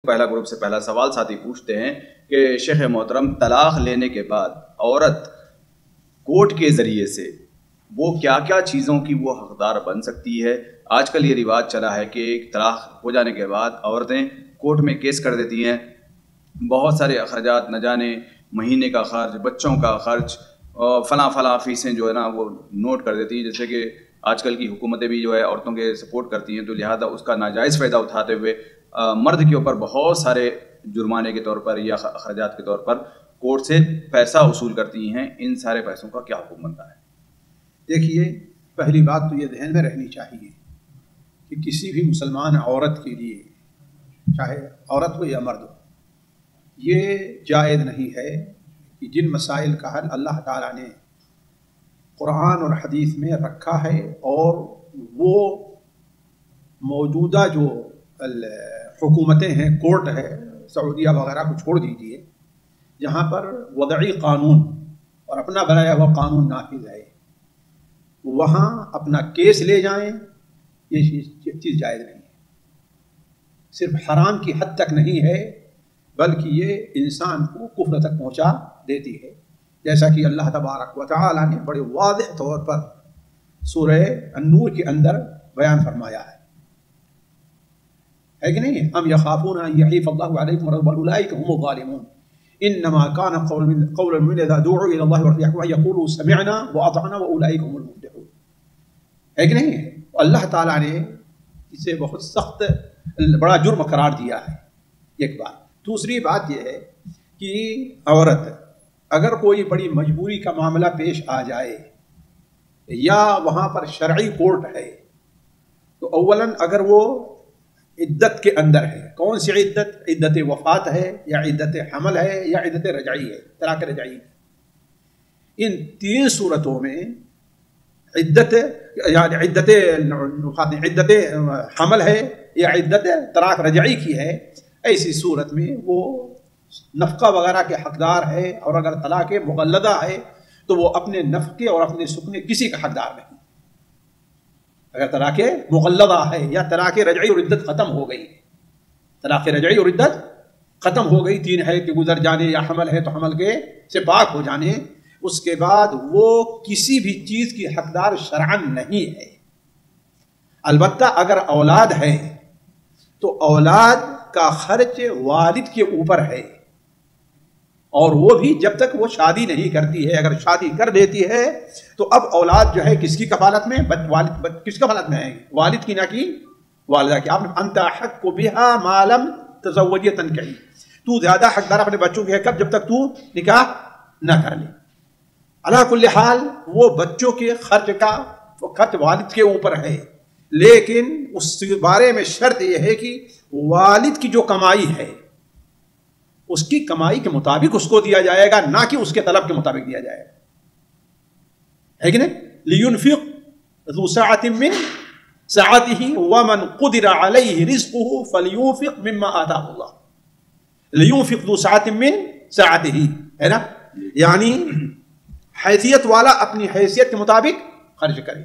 پہلا گروپ سے پہلا سوال ساتھی پوچھتے ہیں کہ شیخ محترم، طلاق لینے کے بعد عورت کورٹ کے ذریعے سے وہ کیا کیا چیزوں کی وہ حقدار بن سکتی ہے؟ آج کل یہ رواج چلا ہے کہ طلاق ہو جانے کے بعد عورتیں کورٹ میں کیس کر دیتی ہیں، بہت سارے اخراجات نہ جانے مہینے کا خرچ، بچوں کا خرچ، فلاں فیسیں جو ہے نا وہ نوٹ کر دیتی ہیں، جیسے کہ آج کل کی حکومتیں بھی جو ہے عورتوں کے سپورٹ کرتی ہیں، تو لہذا اس کا ناجائز فائدہ اٹھاتے ہوئے مرد کے اوپر بہت سارے جرمانے کے طور پر یا اخراجات کے طور پر کورٹ سے پیسہ وصول کرتی ہیں۔ ان سارے پیسوں کا کیا حکم بنتا ہے؟ دیکھیے، پہلی بات تو یہ ذہن میں رہنی چاہیے کہ کسی بھی مسلمان عورت کے لیے، چاہے عورت ہو یا مرد ہو، یہ جائز نہیں ہے کہ جن مسائل کا حل اللہ تعالیٰ نے قرآن اور حدیث میں رکھا ہے، اور وہ موجودہ جو حکومتیں ہیں، کورٹ ہے، سعودیہ وغیرہ کو چھوڑ دیجیے، جہاں پر وضعی قانون اور اپنا بنایا ہوا قانون نافذ ہے، وہاں اپنا کیس لے جائیں، یہ چیز جائز نہیں ہے۔ صرف حرام کی حد تک نہیں ہے، بلکہ یہ انسان کو کفر تک پہنچا دیتی ہے، جیسا کہ اللہ تبارک و تعالی نے بڑے واضح طور پر سورہ النور کے اندر بیان فرمایا ہے کہ نہیں؟ ام یخافون ان یحیف اللہ علیکم واولئک هم الظالمون انما كان قول المؤمنین اذا دعوا الى الله ورسوله ان يقولوا سمعنا واطعنا واولئک هم المفلحون، ہے کہ نہیں؟ اللہ تعالیٰ نے اسے بہت سخت بڑا جرم قرار دیا ہے، ایک بات۔ دوسری بات یہ ہے کہ عورت اگر کوئی بڑی مجبوری کا معاملہ پیش آ جائے یا وہاں پر شرعی کورٹ ہے، تو اولاً اگر وہ عدت کے اندر ہے، کون سی عدت؟ عدت وفات ہے یا عدت حمل ہے یا عدت رجعی ہے، طلاق رجعی۔ ان تین صورتوں میں عدت یعنی عدت حمل ہے یا عدت طلاق رجعی کی ہے، ایسی صورت میں وہ نفقہ وغیرہ کے حقدار ہے، اور اگر طلاق مغلظہ ہے تو وہ اپنے نفقے اور اپنے سکنے کسی کا حقدار نہیں۔ اگر طلاق مغلظہ ہے یا طلاق رجعی اور عدت ختم ہو گئی، طلاق رجعی اور عدت ختم ہو گئی، تین ہے کہ گزر جانے یا حمل ہے تو حمل کے سے پاک ہو جانے، اس کے بعد وہ کسی بھی چیز کی حقدار شرعاً نہیں ہے۔ البتہ اگر اولاد ہے تو اولاد کا خرچ والد کے اوپر ہے، اور وہ بھی جب تک وہ شادی نہیں کرتی ہے۔ اگر شادی کر دیتی ہے تو اب اولاد جو ہے کس کی کفالت میں؟ والد کس کفالت میں ہے؟ والد کی، نہ کہ والدہ کی۔ آپ نے انت حق بها ما لم تزوج تنکحی، تو زیادہ حقدار اپنے بچوں کے ہے کب؟ جب تک تو نکاح نہ کر لے۔ علی کل حال وہ بچوں کے خرچ والد کے اوپر ہے، لیکن اس بارے میں شرط یہ ہے کہ والد کی جو کمائی ہے اس کی کمائی کے مطابق اس کو دیا جائے گا، نہ کہ اس کے طلب کے مطابق دیا جائے گا، ہے کہ نہیں؟ لینفق ذو سعۃ من سعته ومن قدر علیہ رزقہ فلینفق مما آتاہ اللہ، لینفق ذو سعۃ من سعته، ہے نا؟ یعنی حیثیت والا اپنی حیثیت کے مطابق خرچ کرے،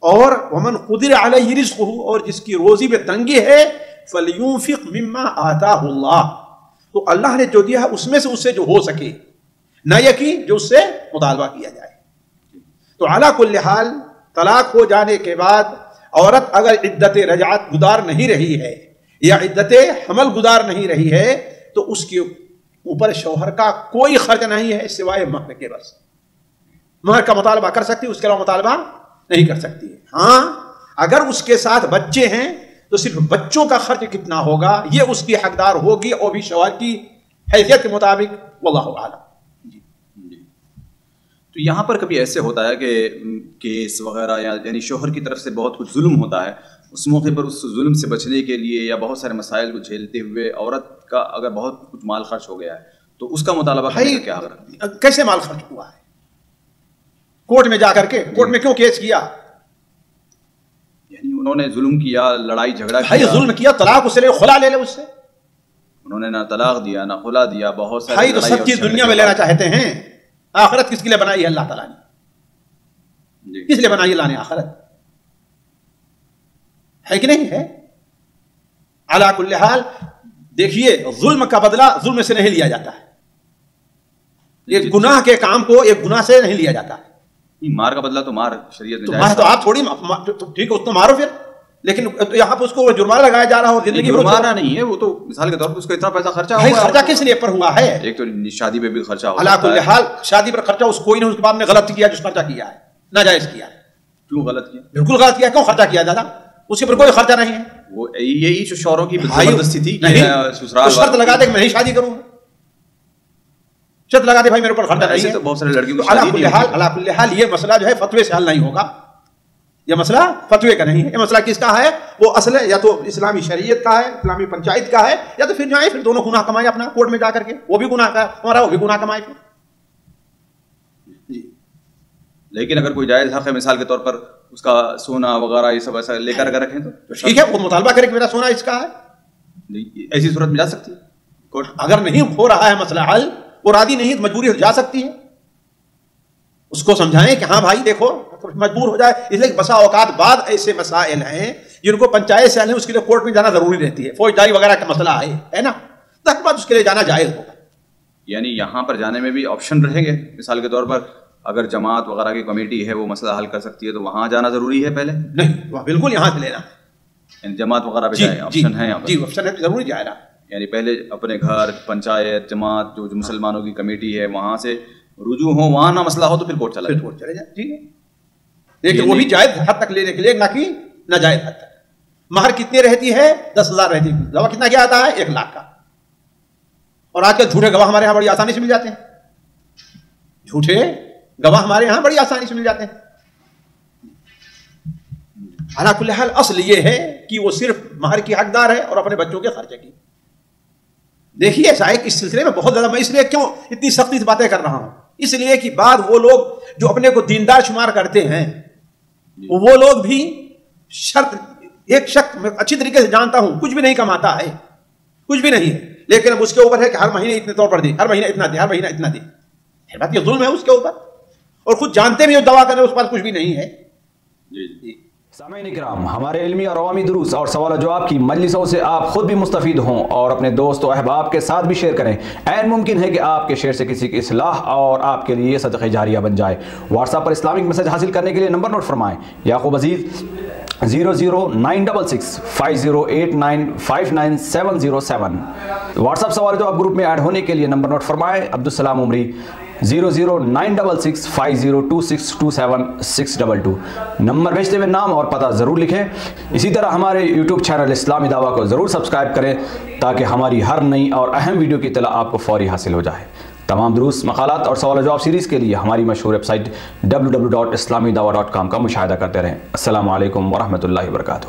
اور ومن قدر علیہ رزقہ، اور جس کی روزی میں تنگی ہے، فلینفق مما آتاہ اللہ، تو اللہ نے جو دیا ہے اس میں سے جو ہو سکے، نہ یہ کہ جو اس سے مطالبہ کیا جائے۔ تو علی کل حال طلاق ہو جانے کے بعد عورت اگر عدت رجعت گزار نہیں رہی ہے یا عدت حمل گزار نہیں رہی ہے تو اس کے اوپر شوہر کا کوئی خرچ نہیں ہے سوائے مہر کے، بس مہر کا مطالبہ کر سکتی، اس کے علاوہ مطالبہ نہیں کر سکتی۔ ہاں اگر اس کے ساتھ بچے ہیں تو صرف بچوں کا خرچ کتنا ہوگا یہ اس کی حقدار ہوگی، اور بھی شوہر کی حیثیت کے مطابق، واللہ اعلم۔ جی تو یہاں پر کبھی ایسے ہوتا ہے کہ کیس وغیرہ یعنی شوہر کی طرف سے بہت کچھ ظلم ہوتا ہے، اس موقع پر اس ظلم سے بچنے کے لیے یا بہت سارے مسائل کو جھیلتے ہوئے عورت کا اگر بہت کچھ مال خرچ ہو گیا ہے تو اس کا مطالبہ کرنے کا کیا حق ہے؟ کیسے مال خرچ ہوا ہے؟ کورٹ میں جا کر کے، کورٹ میں کیوں کیس کیا؟ یعنی انہوں نے ظلم کیا، لڑائی جھگڑا کیا، ظلم کیا، طلاق اسے لے، خلا لے اس سے، انہوں نے نہ طلاق دیا نہ خلا دیا، بہت سارے تو سب چیز دنیا میں لینا چاہتے ہیں۔ آخرت کس کے لیے بنائی ہے اللہ تعالیٰ نے؟ کس لیے بنائی اللہ نے آخرت؟ ہے کہ نہیں ہے؟ علی کل حال دیکھیے ظلم کا بدلہ ظلم سے نہیں لیا جاتا ہے، ایک گناہ کے کام کو ایک گناہ سے نہیں لیا جاتا ہے۔ مار کا بدلہ تو مار شریعت میں مار تو آپ تھوڑی ٹھیک ہے، اس کو مارو پھر، لیکن یہاں پہ اس کو جرمانہ لگایا جا رہا ہو، زندگی جرمانہ نہیں ہے وہ تو مثال کے طور پر اس کو اتنا پیسہ خرچہ ہوا ہے، خرچہ کس لیے پر ہوا ہے؟ ایک تو شادی پہ بھی خرچہ ہوا علا کل حال شادی پر خرچہ اس کوئی نہیں، اس کے بعد نے غلط کیا جو خرچہ کیا ہے، ناجائز کیا ہے۔ کیوں غلط کیا؟ بالکل غلط کیا، کیوں خرچہ کیا دادا؟ اس کے پر کوئی خرچہ نہیں ہے۔ وہ یہی جو شوہروں کی زبردستی تھی کہ سسرال شرط لگا دے کہ میں نہیں شادی کروں گا، شرط لگا دے بھائی میرے اوپر خرچہ نہیں ہے، تو بہت سارے لڑکیوں کو علا کل حال یہ مسئلہ جو ہے فتوے سے حل نہیں ہوگا، یہ مسئلہ فتوے کا نہیں ہے، یہ مسئلہ کس کا ہے؟ وہ اصل ہے یا تو اسلامی شریعت کا ہے، اسلامی پنچایت کا ہے، یا تو پھر جائیں پھر دونوں گناہ کمائے اپنا کورٹ میں جا کر کے، وہ بھی گناہ کا ہمارا، وہ بھی گناہ کمائے پھر۔ جی لیکن اگر کوئی جائز حق ہے، مثال کے طور پر اس کا سونا وغیرہ یہ سب ایسا لے کر اگر رکھیں تو ٹھیک ہے، وہ مطالبہ کرے کہ میرا سونا اس کا ہے، ایسی صورت میں جا سکتی ہے کورٹ۔ اگر نہیں ہو رہا ہے مسئلہ حل، وہ راضی نہیں تو مجبوری جا سکتی ہے، اس کو سمجھائیں کہ ہاں بھائی دیکھو مجبور ہو جائے، اس لیے بسا اوقات بعد ایسے مسائل ہیں جن کو پنچایت سے حل ہے، اس کے لیے کورٹ میں جانا ضروری رہتی ہے، فوجداری وغیرہ کا مسئلہ ہے نا، تک بعد اس کے لیے جانا جائز ہوگا۔ یعنی یہاں پر جانے میں بھی آپشن رہیں گے، مثال کے طور پر اگر جماعت وغیرہ کی کمیٹی ہے وہ مسئلہ حل کر سکتی ہے تو وہاں جانا ضروری ہے پہلے؟ نہیں، وہ بالکل یہاں سے لینا ہے، یعنی جماعت وغیرہ پہ جائیں، آپشن ہے یہاں پر؟ جی آپشن ہے، ضروری جائے گا، یعنی پہلے اپنے گھر، پنچایت، جماعت جو مسلمانوں کی کمیٹی ہے وہاں سے رجوع ہو، وہاں نہ مسئلہ ہو تو پھر کورٹ چلے جائے، ٹھیک ہے، لیکن وہ بھی جائز حد تک لینے کے لیے، نہ کہ ناجائز حد تک۔ مہر کتنی رہتی ہے؟ 10,000 رہتی ہے، گواہ کتنا کیا آتا ہے؟ 1 لاکھ کا، اور آج کل جھوٹے گواہ ہمارے یہاں بڑی آسانی سے مل جاتے ہیں، جھوٹے گواہ ہمارے یہاں بڑی آسانی سے مل جاتے ہیں۔ علا کل حال اصل یہ ہے کہ وہ صرف مہر کی حقدار ہے اور اپنے بچوں کے خرچے کی۔ دیکھیے ایک اس سلسلے میں بہت زیادہ، میں اس لیے کیوں اتنی سختی سے باتیں کر رہا ہوں، اس لیے کہ بعد وہ لوگ جو اپنے کو دیندار شمار کرتے ہیں وہ لوگ بھی شرط، ایک شخص میں اچھی طریقے سے جانتا ہوں کچھ بھی نہیں کماتا ہے، کچھ بھی نہیں ہے، لیکن اب اس کے اوپر ہے کہ ہر مہینے اتنے طور پر دے، ہر مہینے اتنا دے، ہر مہینے اتنا دے، بات یہ ظلم ہے اس کے اوپر، اور خود جانتے بھی دعا کرنے اس پر کچھ بھی نہیں ہے۔ جی سامعین کرام، ہمارے علمی اور عوامی دروس اور سوال و جواب کی مجلسوں سے آپ خود بھی مستفید ہوں اور اپنے دوست و احباب کے ساتھ بھی شیئر کریں۔ عین ممکن ہے کہ آپ کے شیئر سے کسی کی اصلاح اور آپ کے لیے صدقہ جاریہ بن جائے۔ واٹس ایپ پر اسلامک میسج حاصل کرنے کے لیے نمبر نوٹ فرمائیں: یعقوب عزیز 00966 5089 59707۔ واٹس ایپ سوال و جواب گروپ میں ایڈ ہونے کے لیے نمبر نوٹ فرمائیں: عبدالسلام عمری 00966 502627 622۔ نمبر بھیجتے ہوئے نام اور پتہ ضرور لکھیں۔ اسی طرح ہمارے یوٹیوب چینل اسلامی دعویٰ کو ضرور سبسکرائب کریں تاکہ ہماری ہر نئی اور اہم ویڈیو کی اطلاع آپ کو فوری حاصل ہو جائے۔ تمام دروس، مقالات اور سوال و جواب سیریز کے لیے ہماری مشہور ویب سائٹ www.islamidawah.com کا مشاہدہ کرتے رہیں۔ السلام علیکم ورحمۃ اللہ وبرکاتہ۔